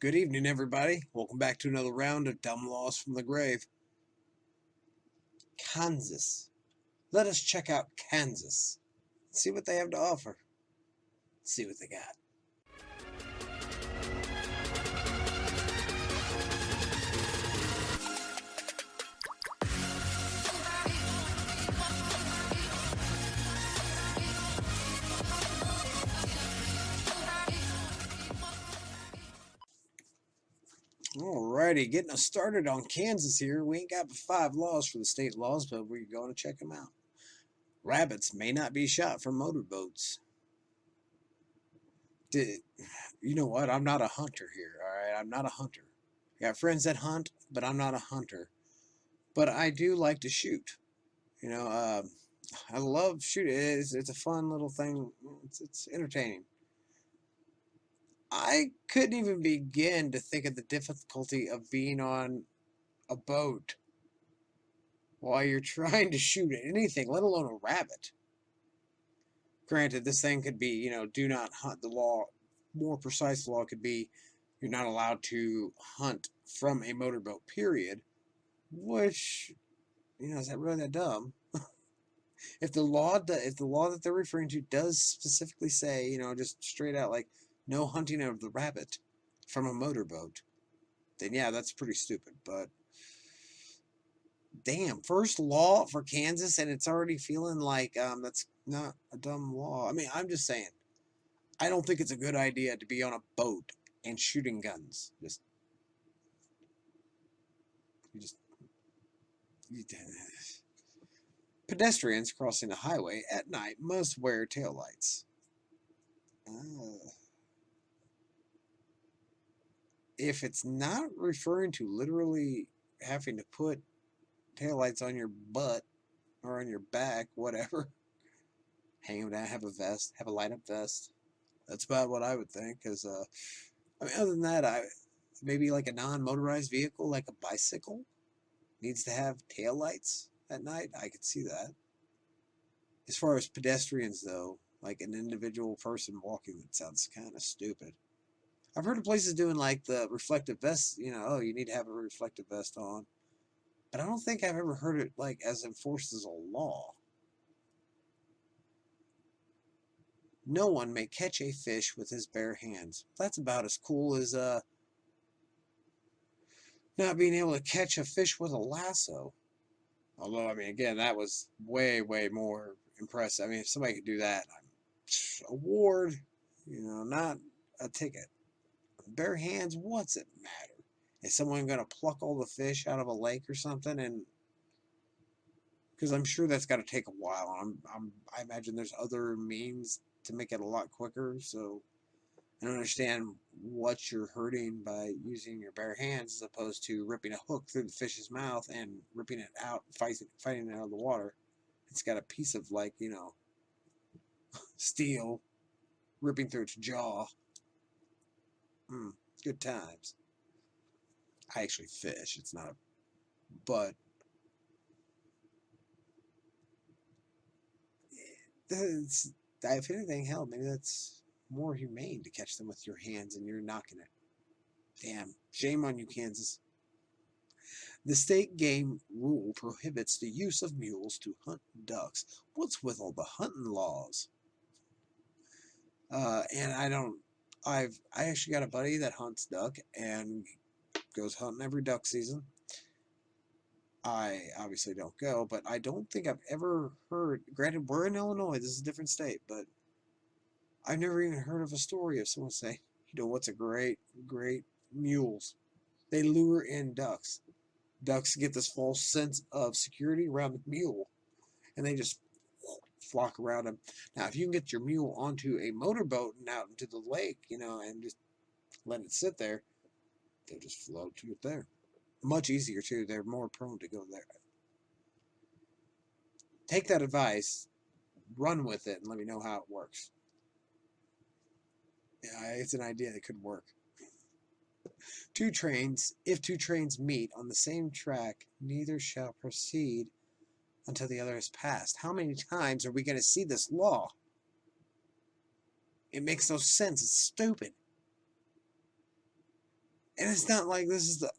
Good evening, everybody. Welcome back to another round of Dumb Laws from the Grave. Kansas. Let us check out Kansas. See what they have to offer. See what they got. Alrighty, getting us started on Kansas here. We ain't got but 5 laws for the state laws, but we're going to check them out. Rabbits may not be shot from motorboats. You know what? I'm not a hunter here, alright? I'm not a hunter. I got friends that hunt, but I'm not a hunter. But I do like to shoot. You know, I love shooting. It's a fun little thing. It's entertaining. I couldn't even begin to think of the difficulty of being on a boat while you're trying to shoot at anything, let alone a rabbit. Granted, this thing could be, do not hunt. The law, more precise law could be you're not allowed to hunt from a motorboat, period. Which, is that really that dumb? If the law that they're referring to does specifically say, just straight out like no hunting of the rabbit from a motorboat, then yeah, that's pretty stupid. But damn, first law for Kansas, and it's already feeling like that's not a dumb law. I mean, I'm just saying, I don't think it's a good idea to be on a boat and shooting guns. You, pedestrians crossing the highway at night must wear taillights. If it's not referring to literally having to put taillights on your butt or on your back, whatever, hang them down, have a vest, have a light up vest. That's about what I would think. Because, I mean, other than that, maybe like a non motorized vehicle, like a bicycle, needs to have taillights at night. I could see that. As far as pedestrians, though, like an individual person walking, that sounds kind of stupid. I've heard of places doing like the reflective vest, oh, you need to have a reflective vest on. But I don't think I've ever heard it like as enforced as a law. No one may catch a fish with his bare hands. That's about as cool as not being able to catch a fish with a lasso. Although, I mean, again, that was way, way more impressive. I mean, if somebody could do that, award, not a ticket. Bare hands, what's it matter? Is someone going to pluck all the fish out of a lake or something? And because I'm sure that's got to take a while. I imagine there's other means to make it a lot quicker. So I don't understand what you're hurting by using your bare hands as opposed to ripping a hook through the fish's mouth and ripping it out, fighting it out of the water. It's got a piece of steel ripping through its jaw. Good times. I actually fish. It's not, but if anything, hell, maybe that's more humane to catch them with your hands and you're knocking it. Damn, shame on you, Kansas. The state game rule prohibits the use of mules to hunt ducks. What's with all the hunting laws? And I actually got a buddy that hunts duck and goes hunting every duck season. I obviously don't go, but I don't think I've ever heard, granted, we're in Illinois, this is a different state, but I've never even heard of a story of someone saying, what's a great mules. They lure in ducks. Ducks get this false sense of security around the mule, and they just flock around him. Now, if you can get your mule onto a motorboat and out into the lake, and just let it sit there, they'll just float to it there. Much easier, too. They're more prone to go there. Take that advice, run with it, and let me know how it works. Yeah, it's an idea that could work. If two trains meet on the same track, neither shall proceed until the other has passed. How many times are we going to see this law? It makes no sense. It's stupid. And it's not like this is the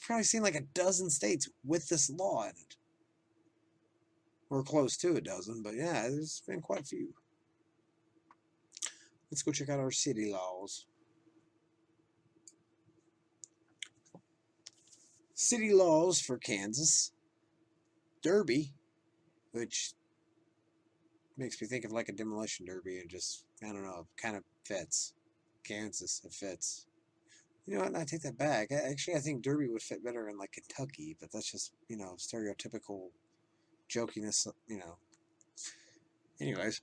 probably seen like a dozen states with this law in it. Or close to a dozen, but yeah, there's been quite a few. Let's go check out our city laws. City laws for Kansas. Derby, which makes me think of like a demolition derby and just, I don't know, kind of fits. Kansas, it fits. You know what? I take that back. Actually, I think Derby would fit better in like Kentucky, but that's just, stereotypical jokiness, Anyways,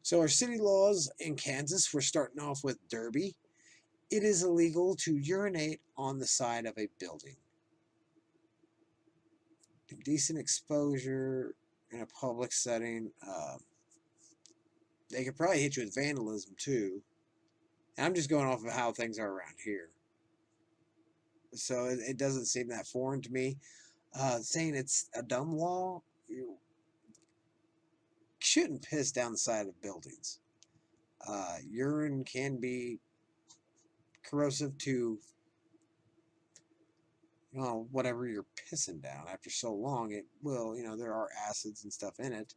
so our city laws in Kansas, we're starting off with Derby. It is illegal to urinate on the side of a building. Decent exposure in a public setting. They could probably hit you with vandalism too. And I'm just going off of how things are around here. So it doesn't seem that foreign to me. Saying it's a dumb law, you shouldn't piss down the side of buildings. Urine can be corrosive to whatever you're pissing down. After so long, it will, there are acids and stuff in it.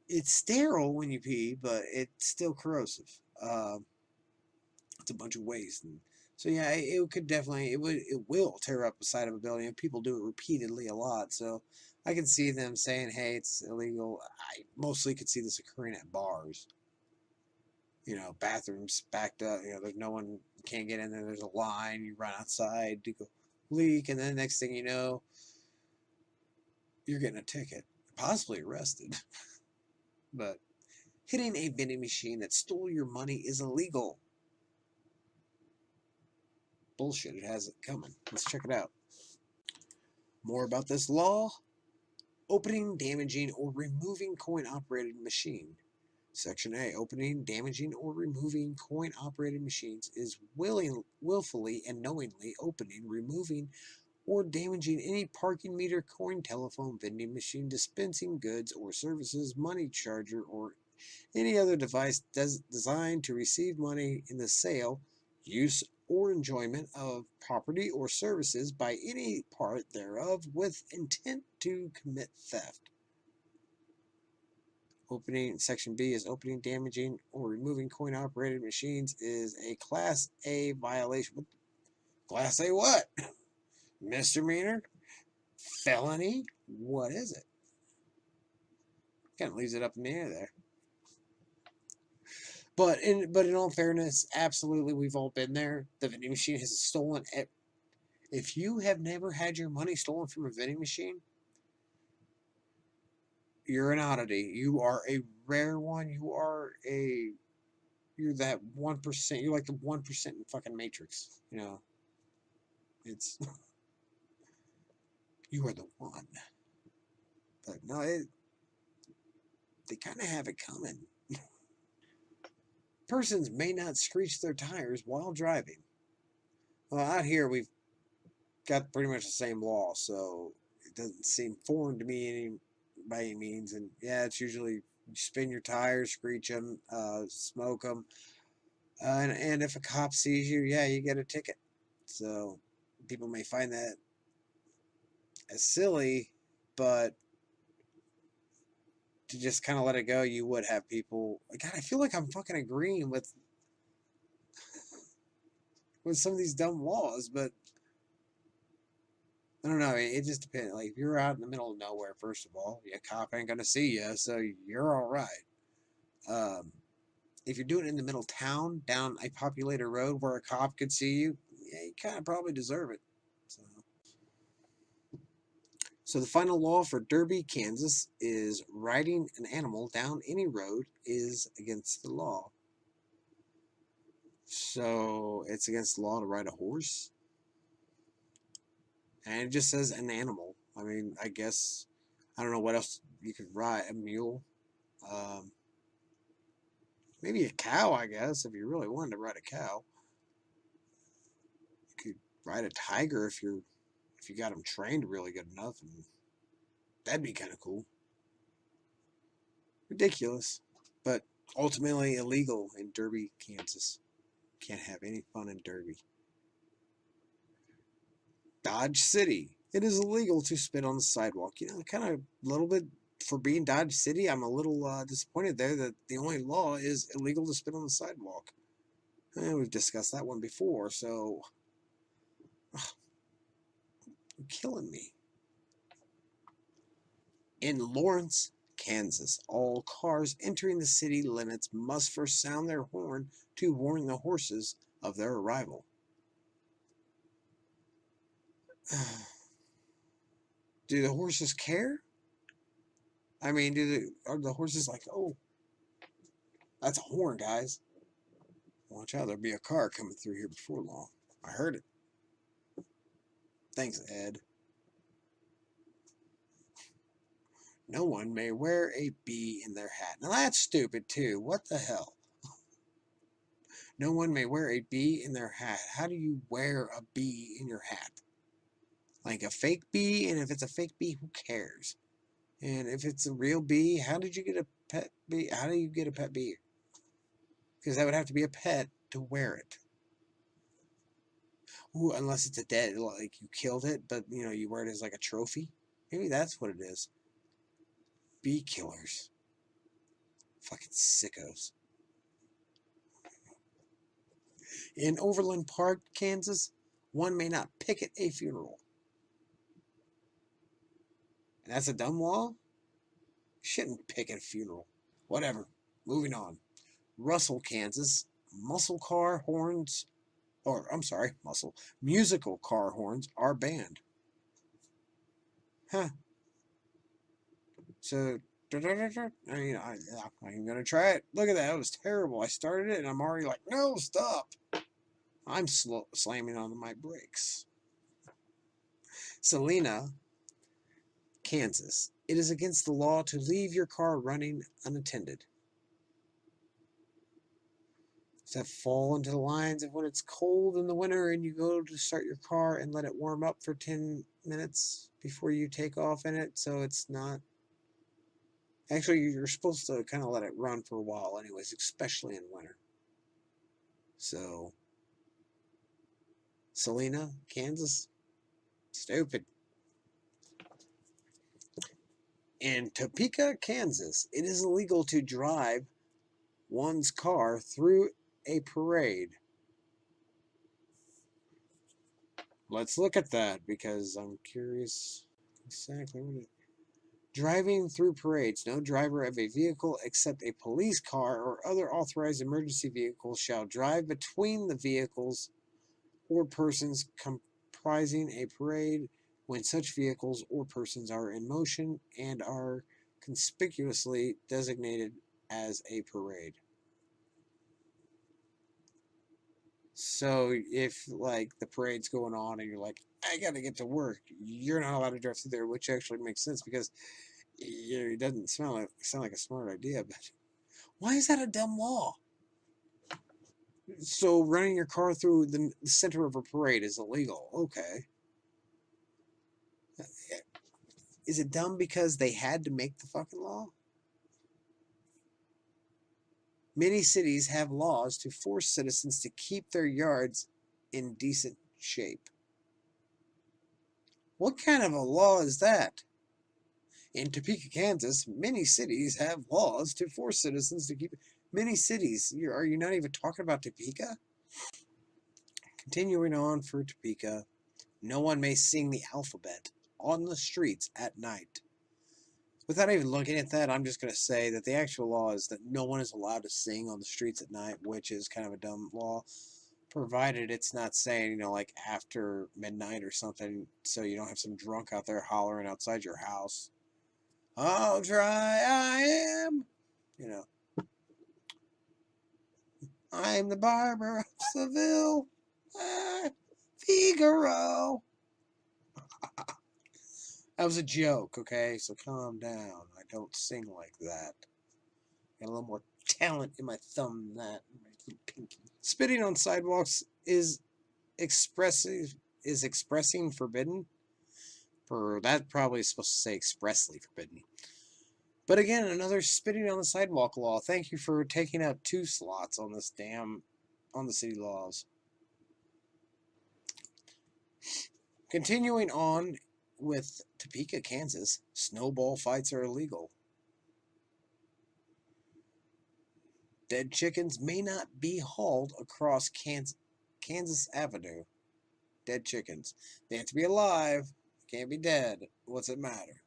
It's sterile when you pee, but it's still corrosive. It's a bunch of waste. And so yeah, it could definitely, it will tear up the side of a building. And people do it repeatedly a lot. So I can see them saying, hey, it's illegal. I mostly could see this occurring at bars. Bathrooms backed up. There's no one, can't get in there. There's a line. You run outside to go leak, and then next thing you know, you're getting a ticket, possibly arrested. But hitting a vending machine that stole your money is illegal. Bullshit, it has it coming. Let's check it out. More about this law. Opening, damaging, or removing coin-operated machine. Section A. Opening, damaging, or removing coin-operated machines is willfully and knowingly opening, removing, or damaging any parking meter, coin, telephone, vending machine, dispensing goods or services, money charger, or any other device designed to receive money in the sale, use, or enjoyment of property or services by any part thereof with intent to commit theft. Section B is opening, damaging, or removing coin-operated machines is a Class A violation. Class A what? Misdemeanor? Felony? What is it? Kind of leaves it up in the air there. But in all fairness, absolutely, we've all been there. The vending machine has stolen. If you have never had your money stolen from a vending machine, you're an oddity. You are a rare one. You're that 1%. You're like the 1% in fucking Matrix. It's you are the one. But no, they kind of have it coming. Persons may not screech their tires while driving. Well, out here we've got pretty much the same law, so it doesn't seem foreign to me by any means. And yeah, it's usually you spin your tires, screech them, smoke them, and if a cop sees you, yeah, you get a ticket. So people may find that as silly, but to just kind of let it go, you would have people. God, I feel like I'm fucking agreeing with some of these dumb laws, but I don't know. It just depends. Like if you're out in the middle of nowhere, first of all, your cop ain't gonna see you, so you're all right. If you're doing it in the middle of town, down a populated road where a cop could see you, yeah, you kind of probably deserve it. So the final law for Derby, Kansas is riding an animal down any road is against the law. So it's against the law to ride a horse. And it just says an animal. I mean, I guess, I don't know what else you could ride. A mule. Maybe a cow, I guess, if you really wanted to ride a cow. You could ride a tiger if you got them trained really good enough, and that'd be kind of cool. Ridiculous, but ultimately illegal in Derby, Kansas. Can't have any fun in Derby. Dodge City. It is illegal to spit on the sidewalk. You know, kind of a little bit for being Dodge City. I'm a little disappointed there that the only law is illegal to spit on the sidewalk. We've discussed that one before, so you're killing me. In Lawrence, Kansas, all cars entering the city limits must first sound their horn to warn the horses of their arrival. Do the horses care? I mean, are the horses like, oh, that's a horn, guys. Watch out, there'll be a car coming through here before long. I heard it. Thanks, Ed. No one may wear a bee in their hat. Now that's stupid too. What the hell? No one may wear a bee in their hat. How do you wear a bee in your hat? Like a fake bee? And if it's a fake bee, who cares? And if it's a real bee, how did you get a pet bee? How do you get a pet bee? Because that would have to be a pet to wear it. Ooh, unless it's a dead, like you killed it, but you know, you wear it as like a trophy. Maybe that's what it is. Bee killers. Fucking sickos. In Overland Park, Kansas, one may not picket a funeral. And that's a dumb law? Shouldn't picket a funeral. Whatever. Moving on. Russell, Kansas, musical car horns are banned. Huh. So, I'm going to try it. Look at that. It was terrible. I started it and I'm already like, no, stop. I'm slamming on my brakes. Salina, Kansas. It is against the law to leave your car running unattended. Does that fall into the lines of when it's cold in the winter and you go to start your car and let it warm up for 10 minutes before you take off in it, so it's not... Actually, you're supposed to kind of let it run for a while anyways, especially in winter. So, Salina, Kansas, stupid. In Topeka, Kansas, it is illegal to drive one's car through a parade. Let's look at that because I'm curious exactly what it... Driving through parades. No driver of a vehicle except a police car or other authorized emergency vehicle shall drive between the vehicles or persons comprising a parade when such vehicles or persons are in motion and are conspicuously designated as a parade. So if like the parade's going on and you're like, I gotta get to work, you're not allowed to drive through there, which actually makes sense because it doesn't sound like a smart idea. But why is that a dumb law? So running your car through the center of a parade is illegal. Okay. Is it dumb because they had to make the fucking law? Many cities have laws to force citizens to keep their yards in decent shape. What kind of a law is that? In Topeka, Kansas, many cities have laws to force citizens to keep... Many cities? Are you not even talking about Topeka? Continuing on for Topeka, no one may sing the alphabet on the streets at night. Without even looking at that, I'm just going to say that the actual law is that no one is allowed to sing on the streets at night, which is kind of a dumb law, provided it's not saying, like after midnight or something, so you don't have some drunk out there hollering outside your house. How dry I am, I'm the barber of Seville, Figaro. That was a joke, okay? So calm down. I don't sing like that. Got a little more talent in my thumb than that. My little pinky. Spitting on sidewalks is expressing forbidden. That probably is supposed to say expressly forbidden. But again, another spitting on the sidewalk law. Thank you for taking up 2 slots on this damn on the city laws. Continuing on with Topeka, Kansas, snowball fights are illegal. Dead chickens may not be hauled across Kansas Avenue. Dead chickens. They have to be alive. Can't be dead. What's it matter?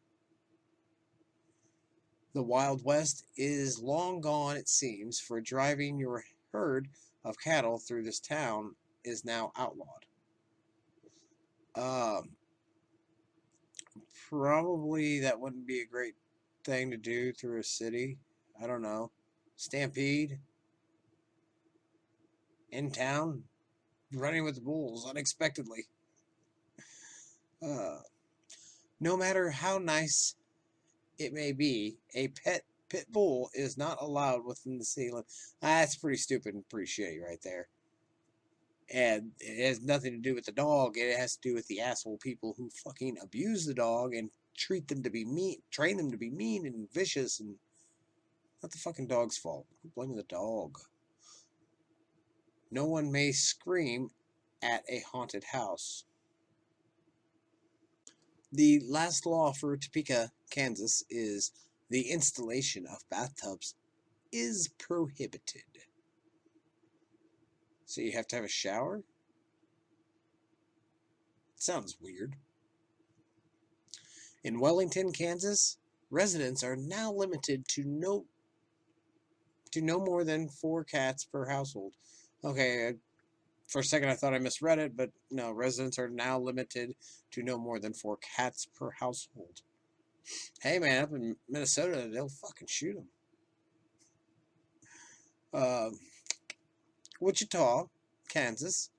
The Wild West is long gone, it seems, for driving your herd of cattle through this town is now outlawed. Um, Probably that wouldn't be a great thing to do through a city. I don't know. Stampede in town, running with the bulls unexpectedly. Uh, no matter how nice it may be, a pit bull is not allowed within the city limits. That's pretty stupid and pretty shitty right there. And it has nothing to do with the dog. It has to do with the asshole people who fucking abuse the dog and treat them to be mean, train them to be mean and vicious, and not the fucking dog's fault. I'm blaming the dog. No one may scream at a haunted house. The last law for Topeka, Kansas is the installation of bathtubs is prohibited. So you have to have a shower? Sounds weird. In Wellington, Kansas, residents are now limited to no more than 4 cats per household. Okay, for a second I thought I misread it, but no, residents are now limited to no more than 4 cats per household. Hey man, up in Minnesota, they'll fucking shoot them. Wichita, Kansas,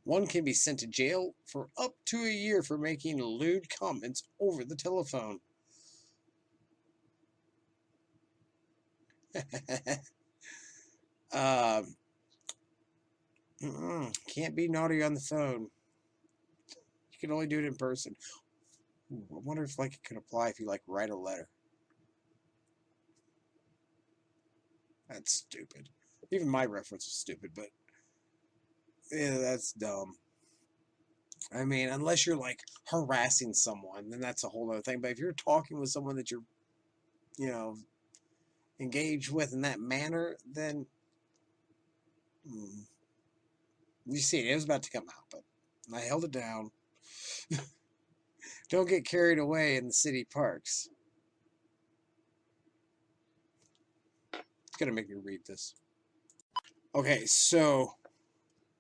one can be sent to jail for up to a year for making lewd comments over the telephone. Can't be naughty on the phone. You can only do it in person. Ooh, I wonder if it could apply if you write a letter. That's stupid. Even my reference was stupid, but yeah, that's dumb. I mean, unless you're harassing someone, then that's a whole other thing. But if you're talking with someone that you're, you know, engaged with in that manner, then you see it was about to come out, but I held it down. Don't get carried away in the city parks. It's gonna make me read this. Okay, so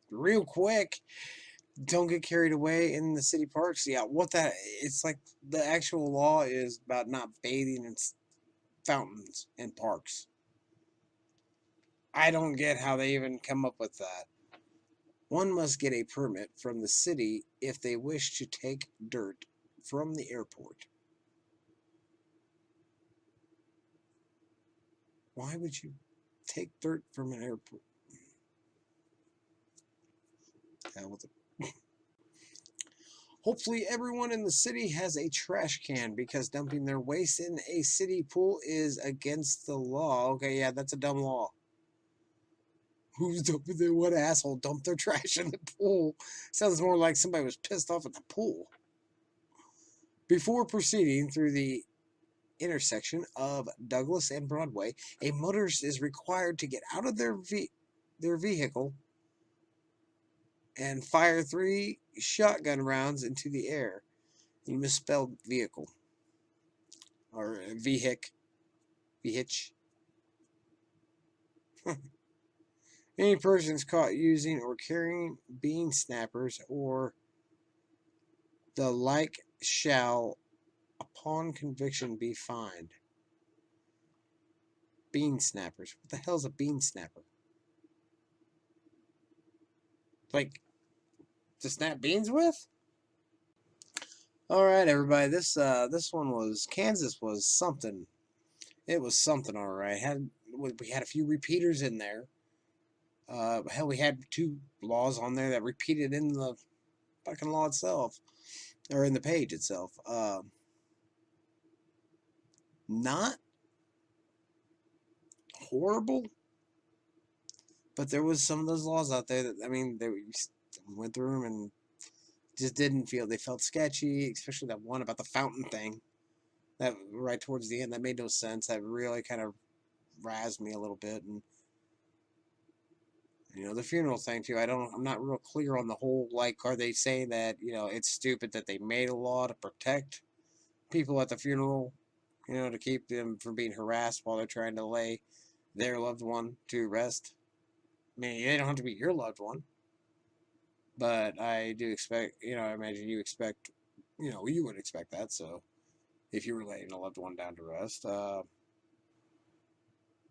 real quick, don't get carried away in the city parks. Yeah, it's like the actual law is about not bathing in fountains and parks. I don't get how they even come up with that. One must get a permit from the city if they wish to take dirt from the airport. Why would you take dirt from an airport? Hell with it. Hopefully everyone in the city has a trash can because dumping their waste in a city pool is against the law. Okay, yeah, that's a dumb law. Who's dumping their, what asshole dumped their trash in the pool? Sounds more like somebody was pissed off at the pool. Before proceeding through the intersection of Douglas and Broadway, a motorist is required to get out of their vehicle and fire 3 shotgun rounds into the air. You misspelled vehicle. Or vehich. Any persons caught using or carrying bean snappers or the like shall, upon conviction, be fined. Bean snappers. What the hell is a bean snapper? Like to snap beans with? All right, everybody. This one was Kansas was something. It was something, all right. We had a few repeaters in there. Hell, we had 2 laws on there that repeated in the fucking law itself, or in the page itself. Not horrible, But there was some of those laws out there that, I mean, they went through them and just didn't feel, they felt sketchy, especially that one about the fountain thing. That right towards the end, that made no sense. That really kind of razzed me a little bit. And the funeral thing too. I'm not real clear on the whole. Like, are they saying that it's stupid that they made a law to protect people at the funeral, to keep them from being harassed while they're trying to lay their loved one to rest? I mean, they don't have to be your loved one, but I do expect, I imagine you expect, you would expect that. So if you were laying a loved one down to rest.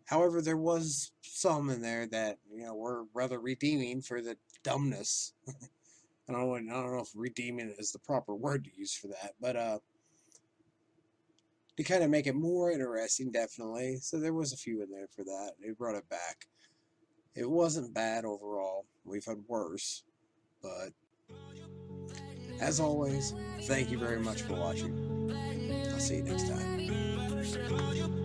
However, there was some in there that were rather redeeming for the dumbness. I don't know if redeeming is the proper word to use for that, but to kind of make it more interesting, definitely. So there was a few in there for that. They brought it back. It wasn't bad overall. We've had worse, but as always, thank you very much for watching. I'll see you next time.